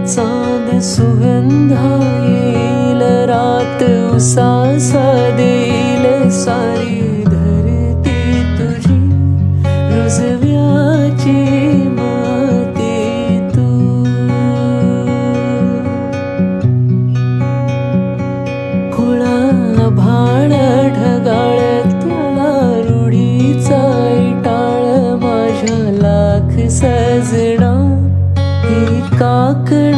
चांद सुगंधा येईल, रात उसासा देईल, सारी धरती तुझी रुजव्याची माती तू. कुळा भाण ढगाळ त्याला रूढीचा टाळ, माझ्या लाख सजना ही काकण